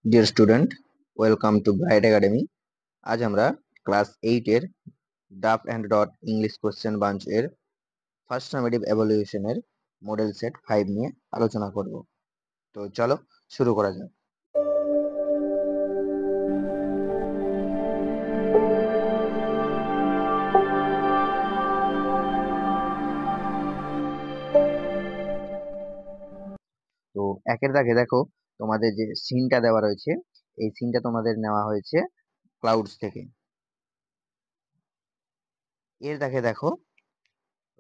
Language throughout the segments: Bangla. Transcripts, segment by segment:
Deer student, welcome to Bright Academy. আজ আমরা ক্লাস 8 এর Duff and Dott English question bunch এর ফার্স্ট সামেটিভ এভালুয়েশনের মডেল সেট 5 নিয়ে আলোচনা করব। তো চলো শুরু করা যাক। তো একের দাগে দেখো, তোমাদের যে সিনটা দেওয়া রয়েছে, এই সিনটা তোমাদের নেওয়া হয়েছে ক্লাউডস থেকে। এর দাগে দেখো,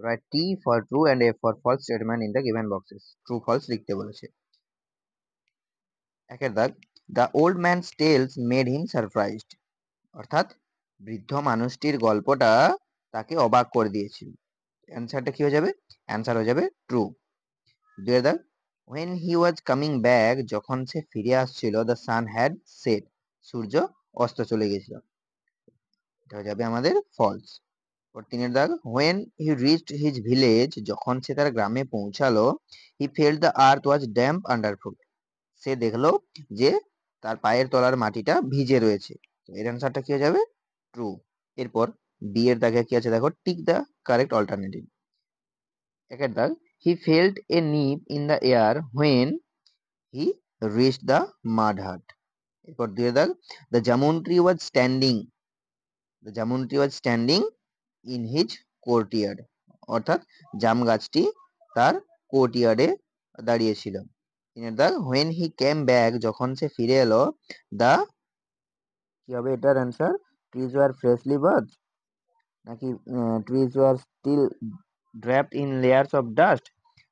write T for true and F for false statement in the given boxes. True false লিখতে বলেছে। একের দাগ, the old man's tales made him surprised, অর্থাৎ বৃদ্ধ মানুষটির গল্পটা তাকে অবাক করে দিয়েছিল। অ্যান্সারটা কি হয়ে যাবে? অ্যান্সার হয়ে যাবে ট্রু। দুই দাগ, when he was coming back, যখন সে ফিরে আসছিল, the sun had set, সূর্য অস্ত চলে গেছিল। এটা হয়ে যাবে আমাদের ফলস। তিনের দাগ, when he reached his village, যখন সে তার গ্রামে পৌঁছালো, he felt the earth was damp underfoot, সে দেখলো যে তার পায়ের তলার মাটিটা ভিজে রয়েছে। তো এর অ্যান্সারটা কি হয়ে যাবে? ট্রু। এরপর বি এর দাগে কি আছে দেখো, টিক দ্য কারেক্ট অল্টারনেটিভ। একের দাগ, he felt a Nip in the air when he reached the মাড হাট। এরপর দুই দাগ, the jamun tree was standing, the jamun tree was standing in his courtyard, অর্থাৎ জাম গাছটি তার কোর্টইয়ার্ডে দাঁড়িয়েছিল। তিনের দাগ, হোয়েন হি কেম ব্যাক, যখন সে ফিরে এলো, দা কি হবে এটার answer? Trees were freshly bathed, নাকি trees were still draped in layers of dust,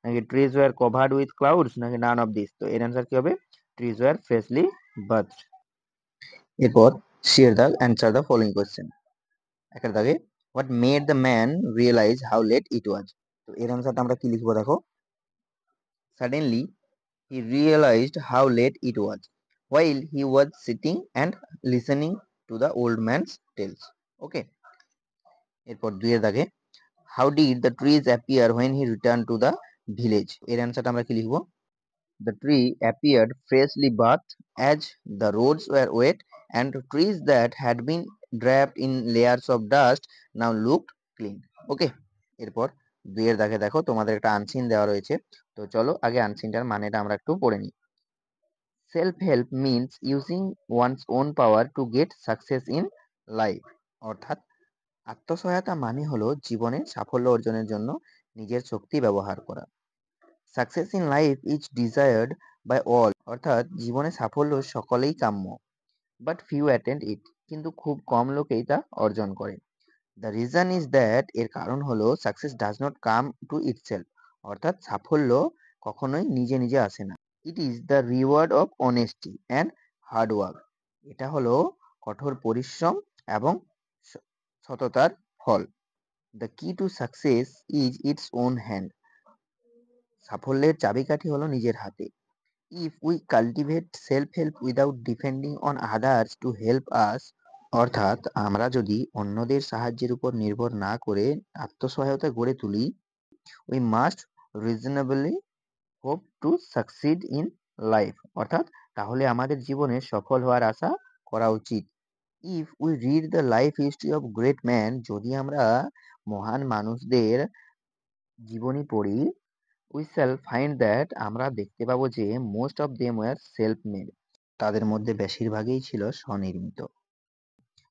নাকি trees were covered with clouds, নাকি নান অফ দিস? তো এর অ্যান্সার কি হবে? Trees were freshly bathed. এরপর সি এর দাগ, অ্যান্সার দ্য ফলোইং কোয়েশ্চেন। একের দাগে, what made the man realise how late it was. তো এর অ্যান্সারটা আমরা কি লিখবো দেখো, suddenly he realized how late it was while he was sitting and listening to the old man's tales. Okay. এরপর দুইয়ের দাগে, how did the trees appear when he returned to the village? এর অ্যান্সারটা আমরা কি লিখবো? The tree appeared freshly bathed as the roads were wet and trees that had been draped in layers of dust now looked clean. Okay. এরপর দুইয়ের দাগে দেখো, তোমাদের একটা আনসিন দেওয়া রয়েছে। তো চলো আগে আনসিনটার মানেটা আমরা একটু পড়ে নিই। Self help means using one's own power to get success in life, অর্থাৎ আত্মসহায়তা মানে হলো জীবনে সাফল্য অর্জনের জন্য নিজের শক্তি ব্যবহার করা। Success in life is desired by all, অর্থাৎ জীবনে সাফল্য সকলেই কাম্য। বাট ফিউ অ্যাটেন্ড ইট, কিন্তু খুব কম লোকেই তা অর্জন করে। দ্য রিজন ইজ দ্যাট, এর কারণ হলো success does not come to itself, অর্থাৎ সাফল্য কখনোই নিজে নিজে আসে না। It is the reward of honesty and hard work, এটা হলো কঠোর পরিশ্রম এবং সততার ফল। The key to success is its own hand, সাফল্যের চাবিকাঠি হলো নিজের হাতে। If we cultivate self help without depending on others to help us, অর্থাৎ আমরা যদি অন্যদের সাহায্যের উপর নির্ভর না করে আত্মসহায়তা গড়ে তুলি, we must reasonably hope to succeed in life, অর্থাৎ তাহলে আমাদের জীবনে সফল হওয়ার আশা করা উচিত। If we read the life history of great man, যদি আমরা মহান মানুষদের জীবনী পড়ি, উই শ্যাল ফাইন্ড দ্যাট, আমরা দেখতে পাবো যে most of them were self made, তাদের মধ্যে বেশিরভাগই ছিল স্বনির্মিত।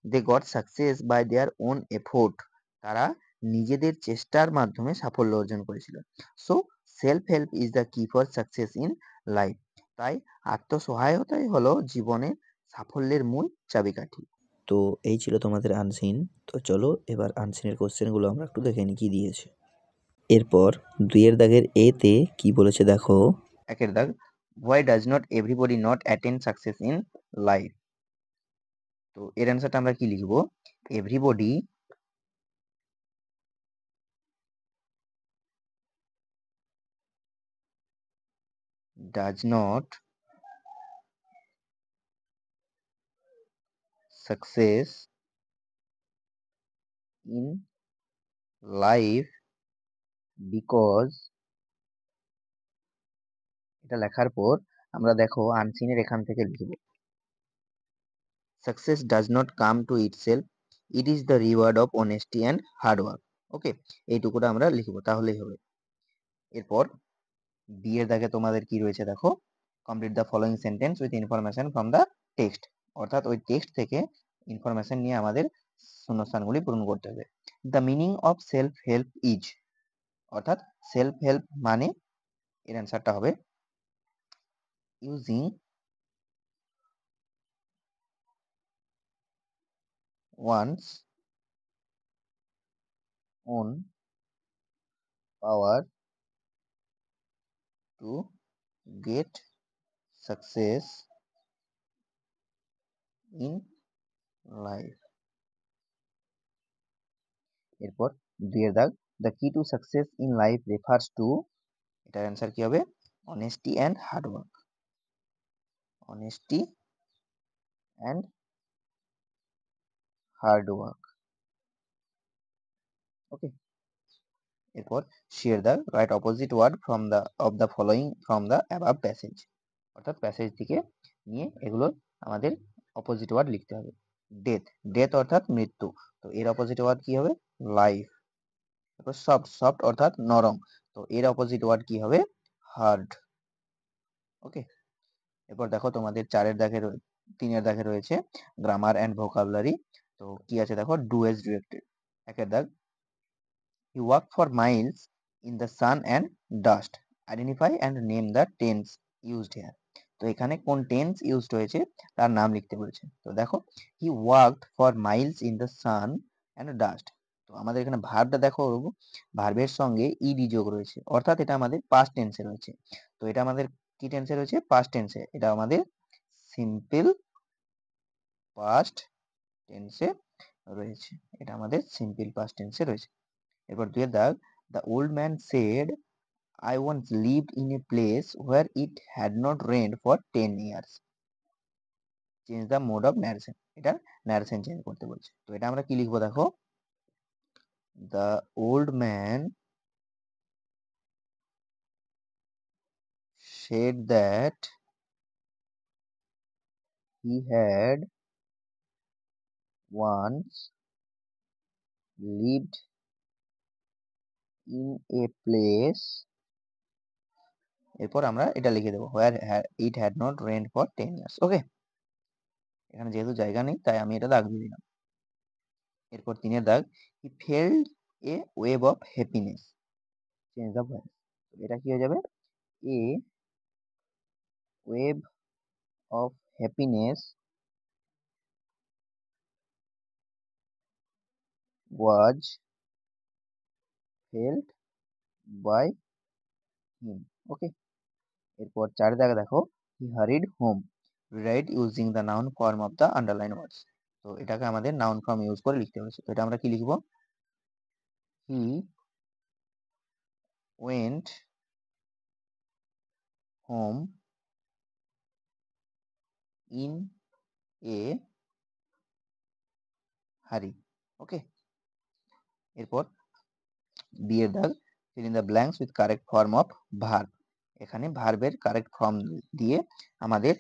They got success by their own effort, তারা নিজেদের চেষ্টার মাধ্যমে সাফল্য অর্জন করেছিল। So self help is the key for success in life, তাই আত্মসহায়তাই হলো জীবনের সাফল্যের মূল চাবিকাঠি। তো এই ছিল তোমাদের আনসিন। তো চলো এবার আনসিনের কোশ্চেনগুলো আমরা একটু দেখে নিই কি দিয়েছে। এরপর দুইয়ের দাগের এতে কি বলেছে দেখো। একের দাগ, why does not everybody not attend success in life. তো এর অ্যান্সারটা আমরা কি লিখবো? Everybody does not success in life because, এটা লেখার পর আমরা দেখো আনসিনের এখান থেকে লিখবো success does not come to itself, it is the reward of honesty and hard work. Okay, এইটুকুটা আমরা লিখবো, তাহলেই হবে। এরপর বি এর দাগে তোমাদের কি রয়েছে দেখো, complete the following sentence with information from the text, অর্থাৎ ওই টেক্সট থেকে ইনফরমেশন নিয়ে আমাদের শূন্যস্থানগুলি পূরণ করতে হবে। The meaning of self help is, অর্থাৎ সেলফ হেল্প মানে এর অ্যান্সারটা হবে using one's own power to get success in life. এরপর দুই এর দাগ, the key to success in life refers to, এটার অ্যান্সার কি হবে honesty and hard work, honesty and hard work. Okay, এরপর share the right opposite word from the of the following from the above passage, অর্থাৎ প্যাসেজ থেকে নিয়ে এগুলোর আমাদের অপোজিট ওয়ার্ড লিখতে হবে। ডেথ, ডেথ অর্থাৎ মৃত্যু, তো এর অপোজিট ওয়ার্ড কি হবে লাইফ। এরপর সফট, সফট অর্থাৎ নরম, তো এর অপোজিট ওয়ার্ড কি হবে হার্ড। ওকে, এরপর দেখো তোমাদের তিনের দাগে রয়েছে গ্রামার অ্যান্ড ভোকাবুলারি, তো কি আছে দেখো ডু এজ ডিরেক্টেড। একের দাগ, you walk for miles in the sun and dust, identify and name the tense used here, তো এখানে কোন টেন্স ইউজড হয়েছে তার নাম লিখতে বলেছে। তো দেখো he walked for miles in the sun and dust, তো আমাদের এখানে ভার্বটা দেখো, ভার্বের সঙ্গে ইডি যোগ রয়েছে, অর্থাৎ এটা আমাদের পাস্ট টেন্সে রয়েছে। তো এটা আমাদের কি টেন্সে রয়েছে পাস্ট টেন্সে, এটা আমাদের সিম্পল পাস্ট টেন্সে রয়েছে, এটা আমাদের সিম্পল পাস্ট টেন্সে রয়েছে। এরপর দুই দাগ, the old man said I once lived in a place where it had not rained for 10 years. Change the mode of narration. এটা narration চেঞ্জ করতে বলছে, তো এটা আমরা কি লিখবো দেখো, the old man said that he had once lived in a place, এরপর আমরা এটা লিখে দেবো where it had not rained for 10 years. ওকে, এখানে যেহেতু জায়গা নেই তাই আমি এটা দাগ দিয়ে দিলাম। এরপর তিনের দাগ, he felt a wave of happiness, change the voice, এটা কি হয়ে যাবে a wave of happiness was felt by him. ওকে, এরপর চার জায়গা দেখো, he hurried home, rewrite using the noun form of the underlined words, তো এটাকে আমাদের নাউন ফর্ম ইউজ করে লিখতে হয়েছে, তো এটা আমরা কি লিখবো, he went home in a hurry. ওকে, এরপর বি এর দাগ, fill in the blanks with correct form of verb, এখানে ভার্বের কারেক্ট ফর্ম দিয়ে আমাদের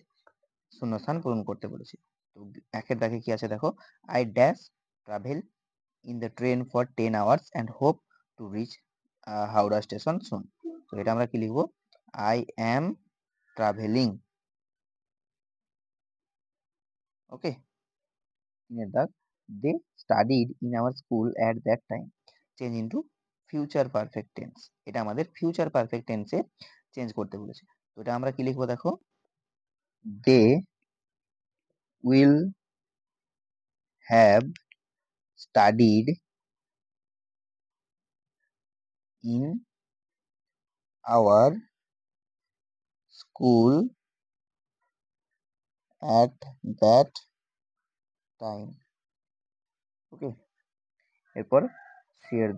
শূন্যস্থান পূরণ করতে বলেছি। তো একের দাগে কি আছে দেখো, I dash travel in the train for 10 hours and hope to reach Howrah station soon, তো এটা আমরা কি লিখবো, আই অ্যাম ট্রাভেলিং। ওকে, তিনের দাগ, they studied in our school at that time, change into future perfect tense, এটা আমাদের ফিউচার পারফেক্ট টেন্সে চেঞ্জ করতে বলেছে, তো এটা আমরা কি লিখবো দেখো, they will have studied in our school at that time. Okay, এরপর শেয়ার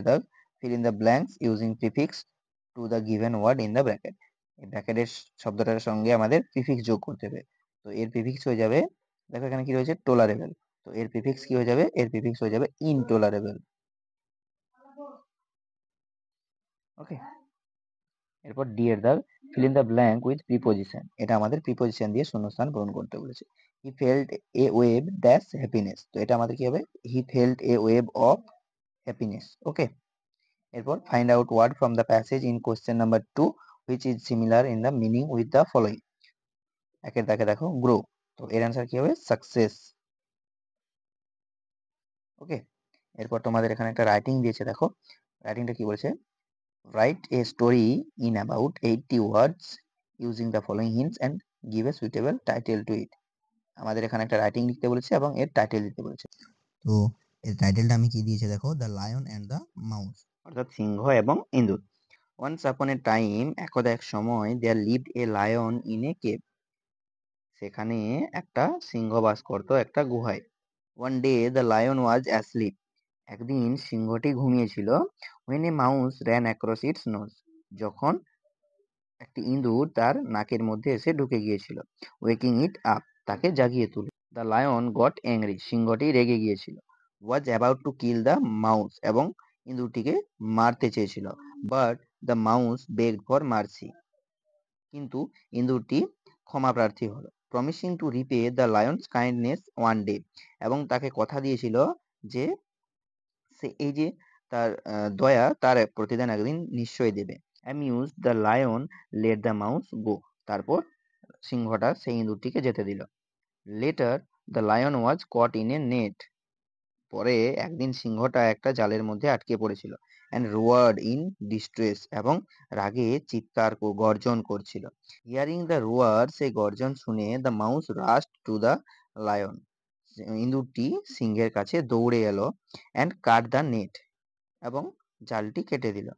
দাগ, fill in the blanks using prefix to the given word in the bracket, এই ব্র্যাকেটের শব্দটার সঙ্গে আমাদের প্রিফিক্স যোগ করতে হবে, তো এর প্রিফিক্স হয়ে যাবে, দেখো এখানে কি রয়েছে টলারেবল, তো এর প্রিফিক্স কি হয়ে যাবে, এর প্রিফিক্স হয়ে যাবে ইনটলারেবল। ওকে, এরপর ডি এর দাগ, fill in the blank with preposition, এটা আমাদের প্রিপোজিশন দিয়ে শূন্যস্থান পূরণ করতে বলেছে। he felt a wave dash happiness, তো এটা আমাদের কি হবে, he felt a wave of happiness। ওকে, এরপর find out word from the passage in question number 2 which is similar in the meaning with the following। একের দাগে দেখো grow, তো এর অ্যান্সার কি হবে, সাকসেস। ওকে, এরপর তোমাদের এখানে একটা রাইটিং দিয়েছে, দেখো রাইটিংটা কি বলেছে, write a story in about 80 words using the following hints and give a suitable title to it। আমাদের এখানে একটা রাইটিং লিখতে বলেছে এবং এর টাইটেল দিতে বলেছে। তো এর টাইটেলটা আমি কি দিয়েছে দেখো, the lion and the mouse, অর্থাৎ সিংহ এবং ইঁদুর। ওয়ান্স আপন এ টাইম, একদা এক সময়, there lived a lion in a cave, সেখানে একটা সিংহ বাস করতো একটা গুহায়। One day the lion was asleep, একদিন সিংহটি ঘুমিয়েছিল। when a mouse ran across its nose, যখন একটি ইঁদুর তার নাকের মধ্যে এসে ঢুকে গিয়েছিল। ওয়েকিং ইট আপ, তাকে জাগিয়ে তুলে। দ্য লায়ন গট অ্যাংরি, সিংহটি রেগে গিয়েছিল। Was about to kill the mouse, এবং ইঁদুরটিকে মারতে চেয়েছিল। But the mouse begged for mercy, কিন্তু ইঁদুরটি ক্ষমা প্রার্থী হলো। Promising to repay the lion's kindness one day, এবং তাকে কথা দিয়েছিল যে সে এই যে তার দয়া তার প্রতিদান একদিন নিশ্চয়ই দেবে। Amused the lion let the mouse go, তারপর সিংহটা সেই ইঁদুরটিকে যেতে দিল। Later the lion was caught in a net, পরে একদিন সিংহটা একটা জালের মধ্যে আটকে পড়েছিল। অ্যান্ড রোয়ার্ড ইন ডিস্ট্রেস, এবং রাগে চিৎকার গর্জন করছিল। হিয়ারিং দ্য রোয়ার, সেই গর্জন শুনে the mouse rushed to the lion, ইঁদুরটি সিংহের কাছে দৌড়ে এলো। অ্যান্ড কাট দ্য নেট, এবং জালটি কেটে দিল।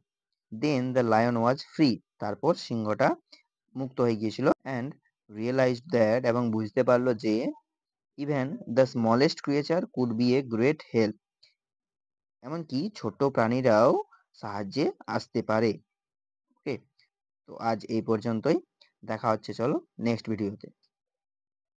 দেন দ্য লায়ন ওয়াজ ফ্রি, তারপর সিংহটা মুক্ত হয়ে গিয়েছিল। অ্যান্ড রিয়েলাইজড দ্যাট, এবং বুঝতে পারলো যে even the smallest creature could B a great help, এমনকি ছোট প্রাণীরাও সাহায্যে আসতে পারে। ওকে, তো আজ এই পর্যন্তই, দেখা হচ্ছে চলো নেক্সট ভিডিওতে।